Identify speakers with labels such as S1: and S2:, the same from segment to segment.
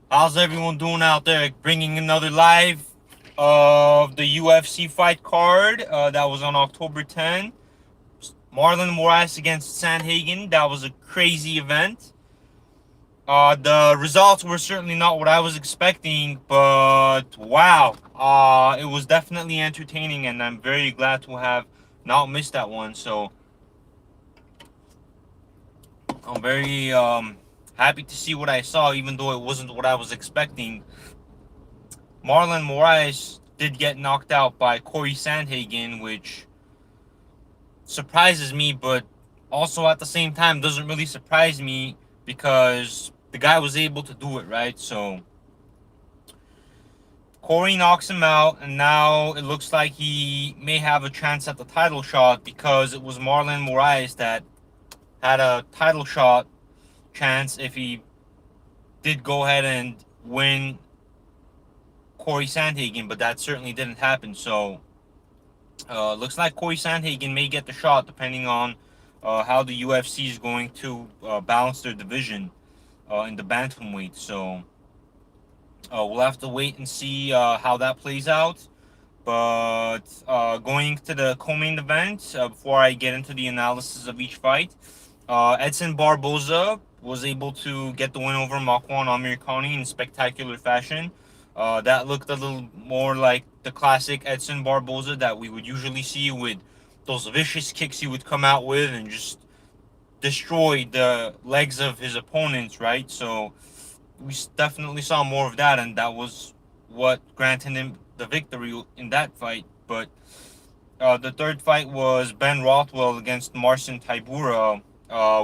S1: How's everyone doing out there? Bringing another live of the UFC fight card that was on October 10. Marlon Moraes against Sandhagen. That was a crazy event. The results were certainly not what I was expecting, but wow, it was definitely entertaining, and I'm very glad to have not missed that one. So I'm very happy to see what I saw, even though it wasn't what I was expecting. Marlon Moraes did get knocked out by Cory Sandhagen, which surprises me, but also at the same time doesn't really surprise me because the guy was able to do it, right? So Cory knocks him out, and now it looks like he may have a chance at the title shot because it was Marlon Moraes that had a title shot chance if he did go ahead and win Cory Sandhagen, but that certainly didn't happen. So looks like Cory Sandhagen may get the shot depending on how the UFC is going to balance their division in the bantamweight. So we'll have to wait and see how that plays out. But going to the co-main event, before I get into the analysis of each fight, Edson Barboza was able to get the win over Makwan Amirkhani in spectacular fashion. That looked a little more like the classic Edson Barboza that we would usually see, with those vicious kicks he would come out with and just destroy the legs of his opponents, right? So we definitely saw more of that, and that was what granted him the victory in that fight. But the third fight was Ben Rothwell against Marcin Tybura,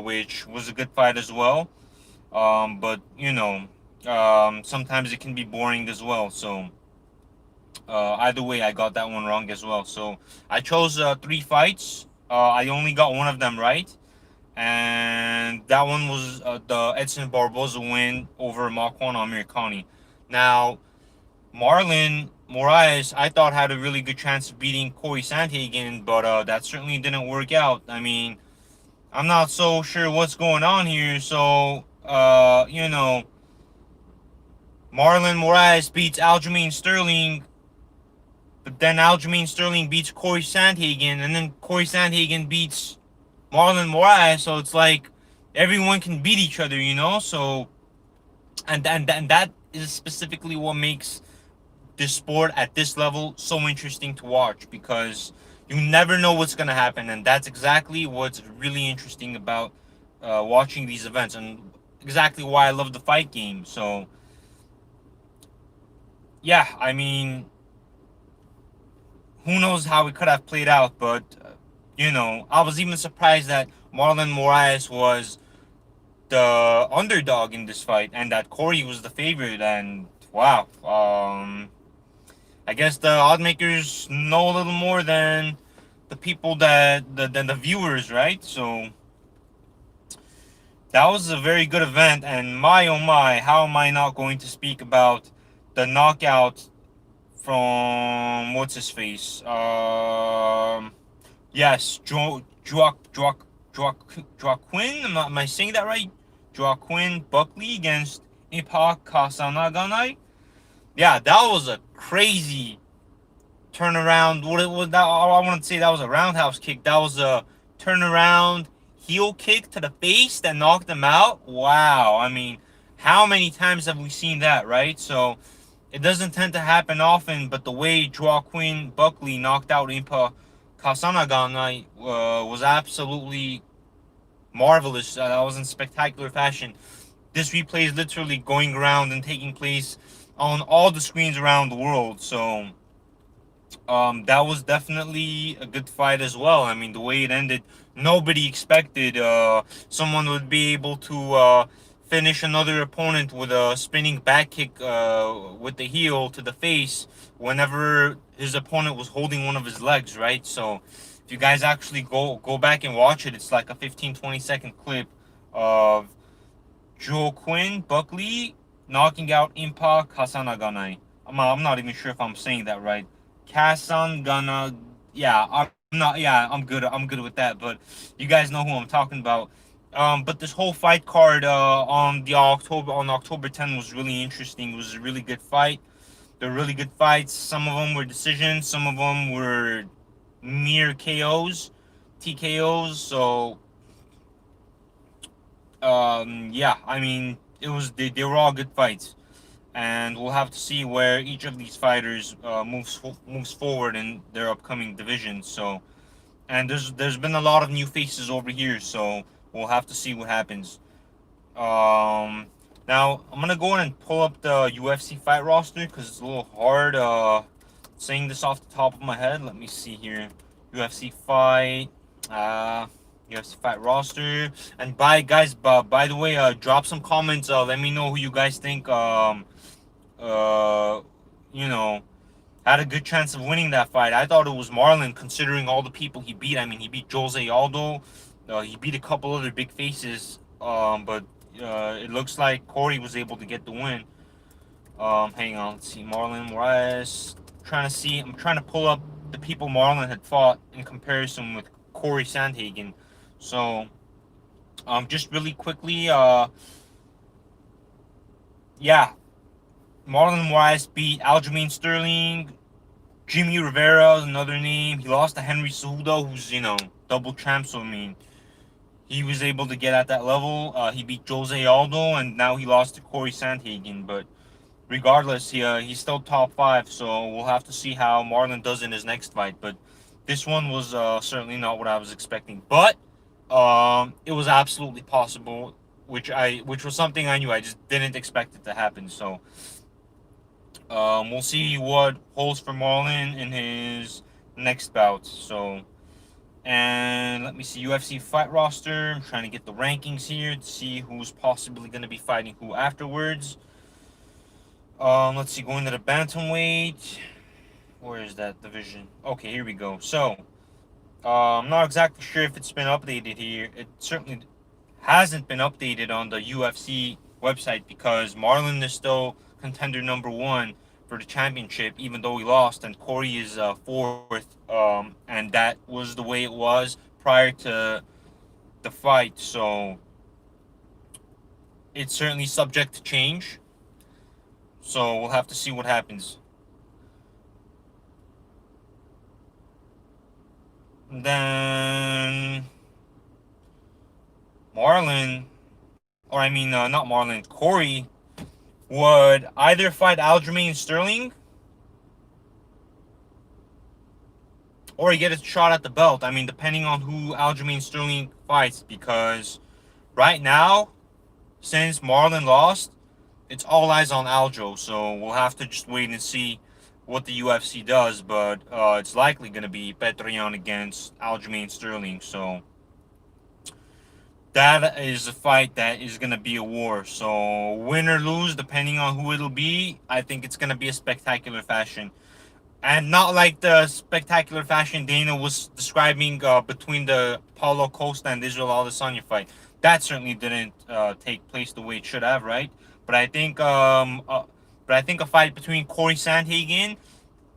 S1: which was a good fight as well. But sometimes it can be boring as well. So either way, I got that one wrong as well. So I chose three fights. I only got one of them right, and that one was the Edson Barboza win over Makwan Amirkhani. Now, Marlon Moraes, I thought had a really good chance of beating Cory Sandhagen, but that certainly didn't work out. I mean, I'm not so sure what's going on here. So, Marlon Moraes beats Aljamain Sterling, but then Aljamain Sterling beats Cory Sandhagen, and then Cory Sandhagen beats Marlon Moraes. So it's like everyone can beat each other, you know. So, and that is specifically what makes this sport at this level so interesting to watch, because you never know what's going to happen, and that's exactly what's really interesting about watching these events, and exactly why I love the fight game. So yeah, I mean, who knows how it could have played out, but I was even surprised that Marlon Moraes was the underdog in this fight and that Cory was the favorite. And wow, I guess the odd makers know a little more than the people than the viewers, right? So that was a very good event, and my oh my, how am I not going to speak about the knockout from what's his face? Yes, Joaquin. Am I saying that right? Joaquin Buckley against Ipa Kasanaganai. Yeah, that was a crazy turnaround. What it was that? I want to say that was a roundhouse kick. That was a turnaround heel kick to the face that knocked him out. Wow. I mean, how many times have we seen that, right? So it doesn't tend to happen often, but the way Joaquin Buckley knocked out Impa Kasanagan was absolutely marvelous. That was in spectacular fashion. This replay is literally going around and taking place on all the screens around the world. So that was definitely a good fight as well. I mean, the way it ended, nobody expected someone would be able to finish another opponent with a spinning back kick with the heel to the face whenever his opponent was holding one of his legs, right? So if you guys actually go back and watch it, it's like a 15-20 second clip of Joaquin Buckley knocking out Impa Kasanaganai. I'm not even sure if I'm saying that right. Yeah, I'm not. Yeah, I'm good. I'm good with that. But you guys know who I'm talking about. But this whole fight card on October 10th was really interesting. It was a really good fight. They're really good fights. Some of them were decisions. Some of them were mere KOs, TKOs. So yeah, I mean they were all good fights, and we'll have to see where each of these fighters moves forward in their upcoming divisions. So, and there's been a lot of new faces over here, so we'll have to see what happens. Um, Now I'm gonna go in and pull up the UFC fight roster because it's a little hard saying this off the top of my head. Let me see here. UFC fight, uh, UFC fight roster, and by the way, drop some comments. Let me know who you guys think. Uh, you know, had a good chance of winning that fight. I thought it was Marlon, considering all the people he beat. I mean, he beat Jose Aldo. He beat a couple other big faces. But it looks like Cory was able to get the win. Hang on, let's see. Marlon Moraes. I'm trying to pull up the people Marlon had fought in comparison with Cory Sandhagen. So, just really quickly, yeah, Marlon Moraes beat Aljamain Sterling. Jimmy Rivera is another name. He lost to Henry Cejudo, who's, double champ. So, I mean, he was able to get at that level. He beat Jose Aldo, and now he lost to Cory Sandhagen. But regardless, he's still top five. So we'll have to see how Marlon does in his next fight. But this one was certainly not what I was expecting. But it was absolutely possible, which was something I knew. I just didn't expect it to happen. So we'll see what holds for Marlon in his next bout. So. And let me see, UFC fight roster. I'm trying to get the rankings here to see who's possibly going to be fighting who afterwards. Let's see, going to the bantamweight. Where is that division? Okay, here we go. So, I'm not exactly sure if it's been updated here. It certainly hasn't been updated on the UFC website because Marlon is still contender number one for the championship, even though he lost, and Cory is fourth. And that was the way it was prior to the fight. So it's certainly subject to change. So we'll have to see what happens. And then Marlon, or I mean, not Marlon, Cory would either fight Aljamain Sterling or he get a shot at the belt. I mean, depending on who Aljamain Sterling fights, because right now, since Marlon lost, it's all eyes on Aljo. So we'll have to just wait and see what the UFC does. But it's likely going to be Petrian against Aljamain Sterling. So that is a fight that is going to be a war. So win or lose, depending on who it'll be, I think it's going to be a spectacular fashion. And not like the spectacular fashion Dana was describing between the Paulo Costa and Israel Adesanya fight. That certainly didn't take place the way it should have, right? But I think, a fight between Cory Sandhagen,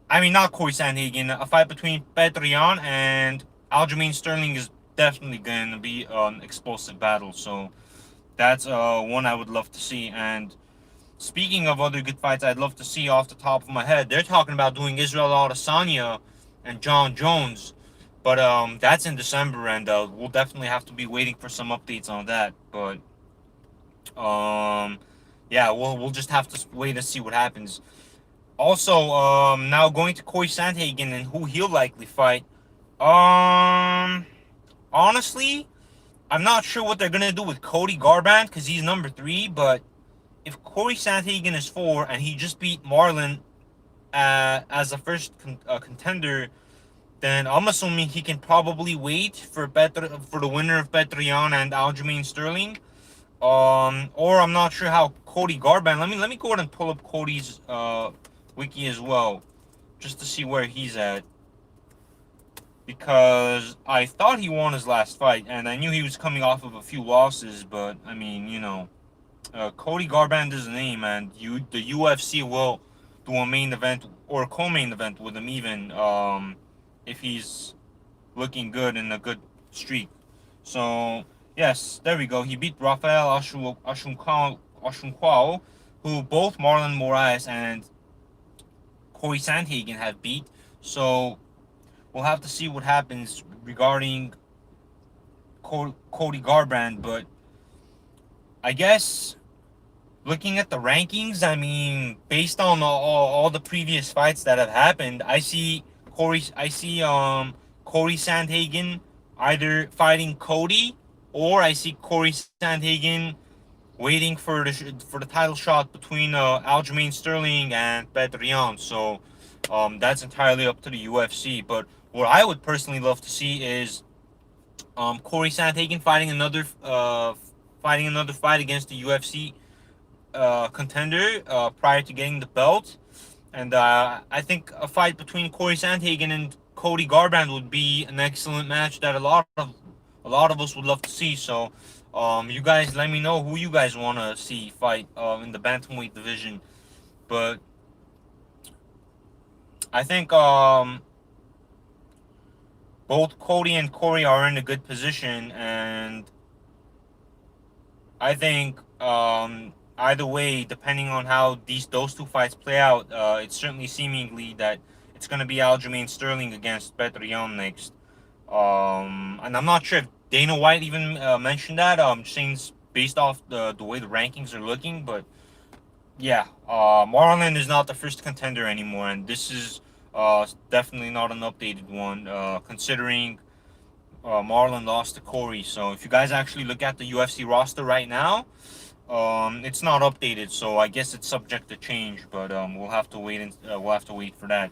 S1: I mean not Cory Sandhagen, a fight between Petrian and Aljamain Sterling is definitely going to be an explosive battle. So that's one I would love to see. And speaking of other good fights I'd love to see off the top of my head, they're talking about doing Israel Adesanya and John Jones. But that's in December, and we'll definitely have to be waiting for some updates on that. But yeah, we'll just have to wait and see what happens. Also, now going to Cory Sandhagen and who he'll likely fight. Um, Honestly, I'm not sure what they're gonna do with Cody Garbrandt because he's number 3, but if Cory Sandhagen is 4 and he just beat Marlon as a first contender, then I'm assuming he can probably wait for the winner of Petrian and Aljamain Sterling. Or I'm not sure how Cody Garbrandt. Let me go ahead and pull up Cody's wiki as well, just to see where he's at. Because I thought he won his last fight, and I knew he was coming off of a few losses. But I mean, Cody Garbrandt is the name, and the UFC will do a main event or a co-main event with him, even if he's looking good in a good streak. So Yes, there we go. He beat Rafael Assunção, who both Marlon Moraes and Cory Sandhagen have beat. So we'll have to see what happens regarding Cody Garbrandt. But I guess looking at the rankings, I mean, based on all the previous fights that have happened, I see Cory Sandhagen either fighting Cody, or I see Cory Sandhagen waiting for the title shot between Aljamain Sterling and Petrian. So that's entirely up to the UFC. But what I would personally love to see is Cory Sandhagen fighting another fight against the UFC contender prior to getting the belt. And I think a fight between Cory Sandhagen and Cody Garbrandt would be an excellent match that a lot of us would love to see. So, you guys let me know who you guys want to see fight in the bantamweight division. But I think both Cody and Cory are in a good position, and I think either way, depending on how those two fights play out, it's certainly seemingly that it's going to be Aljamain Sterling against Petrian next. And I'm not sure if Dana White even mentioned that. Just saying based off the way the rankings are looking, but yeah, Marlon is not the first contender anymore, and this is definitely not an updated one, considering Marlon lost to Cory. So if you guys actually look at the UFC roster right now, it's not updated, so I guess it's subject to change. But we'll have to wait for that.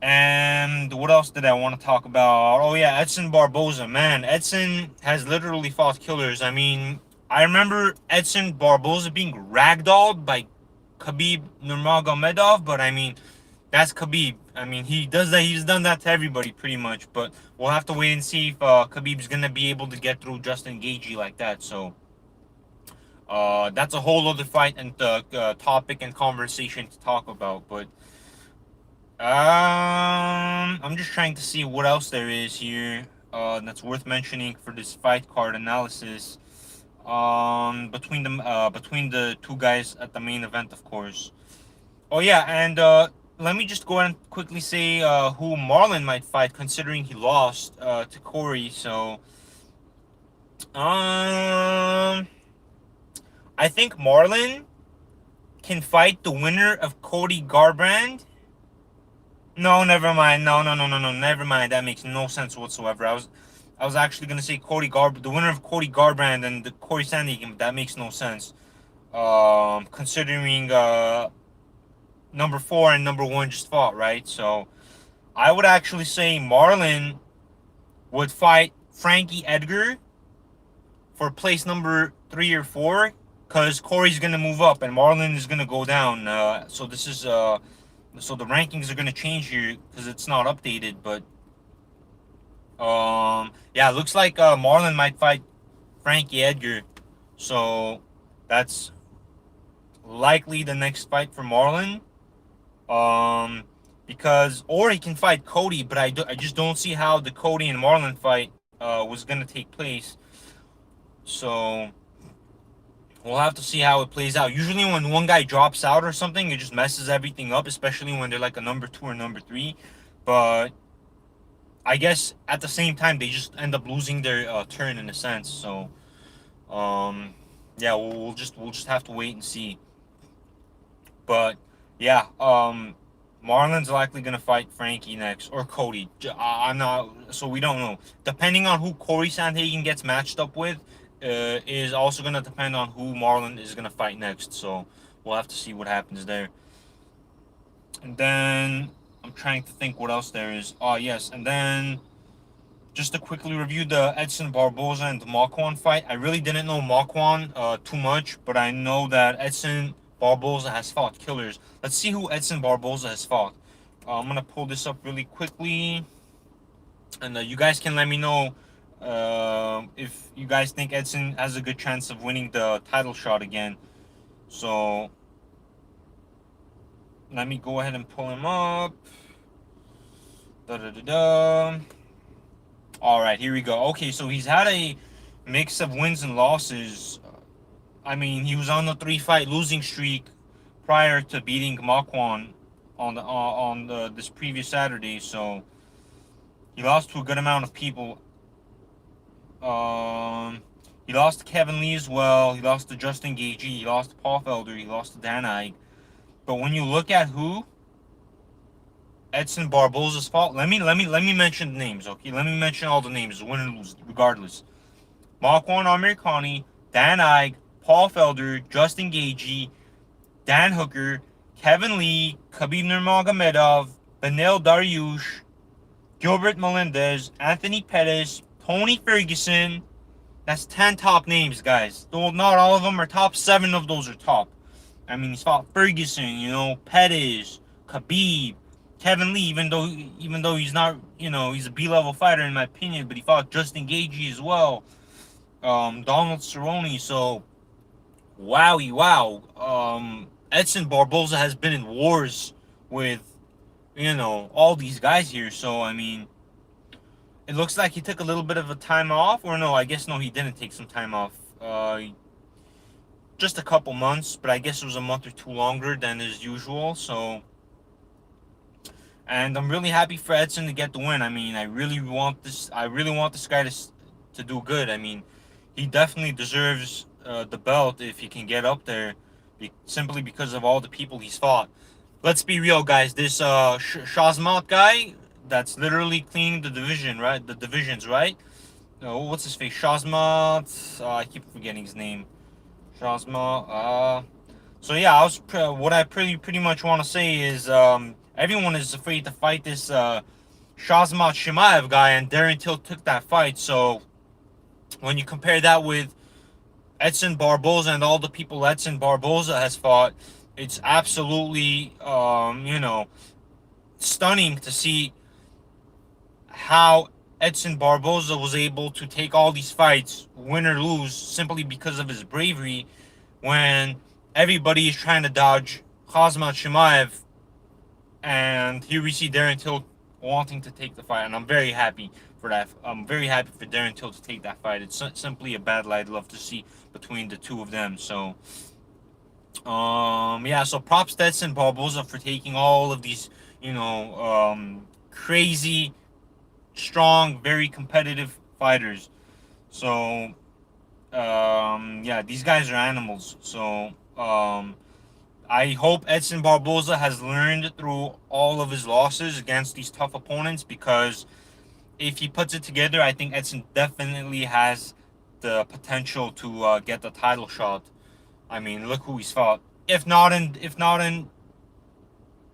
S1: And what else did I want to talk about? Oh yeah, Edson Barboza. Man, Edson has literally fought killers. I mean, I remember Edson Barboza being ragdolled by Khabib Nurmagomedov, but I mean, that's Khabib. I mean, he does that. He's done that to everybody pretty much. But we'll have to wait and see if Khabib's gonna be able to get through Justin Gaethje like that. So that's a whole other fight and topic and conversation to talk about. But I'm just trying to see what else there is here that's worth mentioning for this fight card analysis. Between the two guys at the main event, of course. Oh yeah, and let me just go ahead and quickly say who Marlon might fight, considering he lost to Cory. So, um, I think Marlon can fight the winner of Cody Garbrandt. No, never mind. No, no, no, no, no. Never mind. That makes no sense whatsoever. I was actually gonna say the winner of Cody Garbrandt and the Cory Sandhagen, but that makes no sense. Considering number 4 and number 1 just fought, right? So I would actually say Marlon would fight Frankie Edgar for place number 3 or 4, because Cory's gonna move up and Marlon is gonna go down. So the rankings are gonna change here because it's not updated. But yeah, it looks like Marlon might fight Frankie Edgar. So that's likely the next fight for Marlon. Because or he can fight Cody, but I just don't see how the Cody and Marlon fight was gonna take place. So we'll have to see how it plays out. Usually when one guy drops out or something, it just messes everything up, especially when they're like a number 2 or number 3. But I guess at the same time they just end up losing their turn in a sense. So yeah, we'll just have to wait and see. But yeah, Marlon's likely gonna fight Frankie next or Cody. I'm not, so we don't know. Depending on who Cory Sandhagen gets matched up with, is also gonna depend on who Marlon is gonna fight next. So we'll have to see what happens there. And then I'm trying to think what else there is. Oh yes, and then just to quickly review the Edson Barboza and the Marquand fight. I really didn't know Marquand too much, but I know that Edson Barboza has fought killers. Let's see who Edson Barboza has fought. I'm gonna pull this up really quickly, and you guys can let me know if you guys think Edson has a good chance of winning the title shot again. So let me go ahead and pull him up. Da da da da. All right, here we go. Okay, so he's had a mix of wins and losses. I mean, he was on the 3-fight losing streak prior to beating Makwan on this previous Saturday. So he lost to a good amount of people. He lost to Kevin Lee as well. He lost to Justin Gaethje. He lost to Paul Felder. He lost to Dan Ige. But when you look at who Edson Barboza's fought, let me mention the names. Okay, let me mention all the names, win and lose, regardless. Makwan Amirkhani, Dan Ige, Paul Felder, Justin Gaethje, Dan Hooker, Kevin Lee, Khabib Nurmagomedov, Beneil Dariush, Gilbert Melendez, Anthony Pettis, Tony Ferguson. That's 10 top names, guys. Though not all of them are top, 7 of those are top. I mean, he's fought Ferguson, Pettis, Khabib, Kevin Lee, even though he's not, he's a B-level fighter in my opinion, but he fought Justin Gaethje as well. Donald Cerrone. So, wowie, wow. Edson Barboza has been in wars with, all these guys here. So, I mean, it looks like he took a little bit of a time off. Or no, I guess no, he didn't take some time off. Just a couple months, but I guess it was a month or two longer than is usual. So, and I'm really happy for Edson to get the win. I mean, I really want this guy to do good. I mean, he definitely deserves the belt if he can get up there, simply because of all the people he's fought. Let's be real, guys. This Shazmat guy, that's literally cleaning the division, right? The divisions, right? What's his face? Shazmat. I keep forgetting his name. Shazmat. So yeah, what I pretty much want to say is everyone is afraid to fight this Shazmat Shimaev guy, and Darren Till took that fight. So when you compare that with Edson Barboza and all the people Edson Barboza has fought, it's absolutely stunning to see how Edson Barboza was able to take all these fights, win or lose, simply because of his bravery, when everybody is trying to dodge Khamzat Chimaev, and here we see Darren Till wanting to take the fight, and I'm very happy for that. I'm very happy for Darren Till to take that fight. It's simply a battle I'd love to see between the two of them. So, yeah. So props to Edson Barboza for taking all of these, crazy, strong, very competitive fighters. So, yeah, these guys are animals. So, I hope Edson Barboza has learned through all of his losses against these tough opponents, because if he puts it together, I think Edson definitely has the potential to get the title shot. I mean, look who he's fought. If not in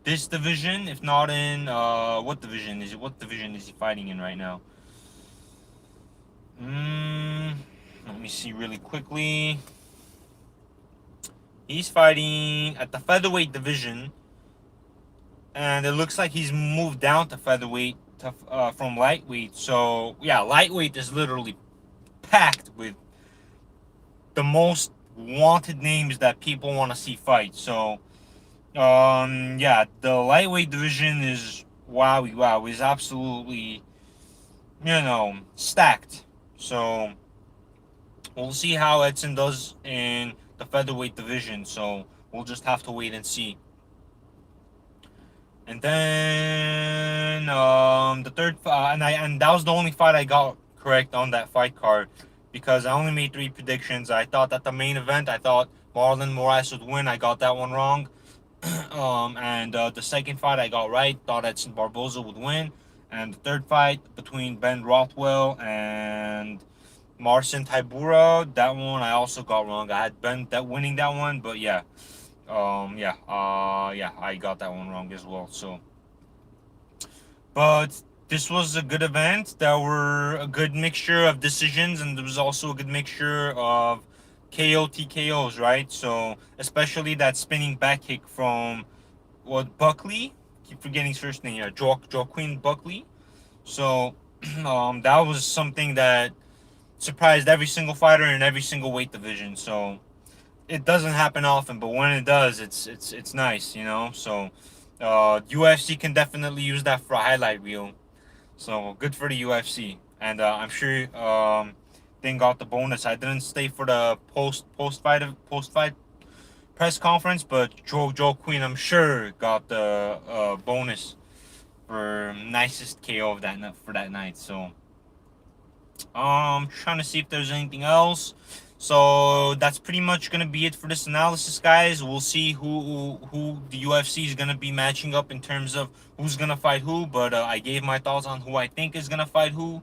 S1: this division, if not in what division is it? What division is he fighting in right now? Let me see really quickly. He's fighting at the featherweight division, and it looks like he's moved down to featherweight from lightweight. So yeah, lightweight is literally packed with the most wanted names that people want to see fight. So yeah, the lightweight division is is absolutely stacked. So we'll see how Edson does in the featherweight division. So we'll just have to wait and see. And then the third and that was the only fight I got correct on that fight card, because I only made 3 predictions. I thought that the main event, I thought Marlon Moraes would win. I got that one wrong. And the second fight I got right. Thought Edson Barboza would win. And the third fight between Ben Rothwell and Marcin Tybura, that one I also got wrong. I had Ben winning that one, but yeah. Yeah, I got that one wrong as well. So, but this was a good event. There were a good mixture of decisions, and there was also a good mixture of KO TKOs, right? So, especially that spinning back kick from Buckley. Keep forgetting his first name. Yeah, Joaquin Buckley. So, that was something that surprised every single fighter in every single weight division. So it doesn't happen often, but when it does, it's nice, So UFC can definitely use that for a highlight reel. So good for the UFC, and I'm sure then got the bonus. I didn't stay for the post fight press conference, but Joe Queen, I'm sure, got the bonus for nicest KO of that night. So trying to see if there's anything else. So that's pretty much gonna be it for this analysis, guys. We'll see who the UFC is gonna be matching up in terms of who's gonna fight who. But I gave my thoughts on who I think is gonna fight who.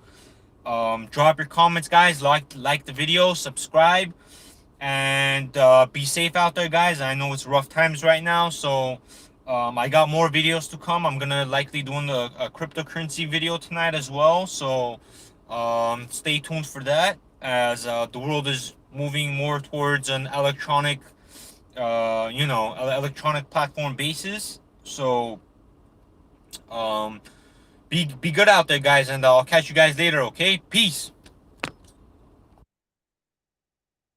S1: Drop your comments, guys. Like the video, subscribe, and be safe out there, guys. I know it's rough times right now, so I got more videos to come. I'm gonna likely doing a cryptocurrency video tonight as well, so stay tuned for that, as the world is moving more towards an electronic electronic platform basis. So be good out there, guys, and I'll catch you guys later. Okay, peace.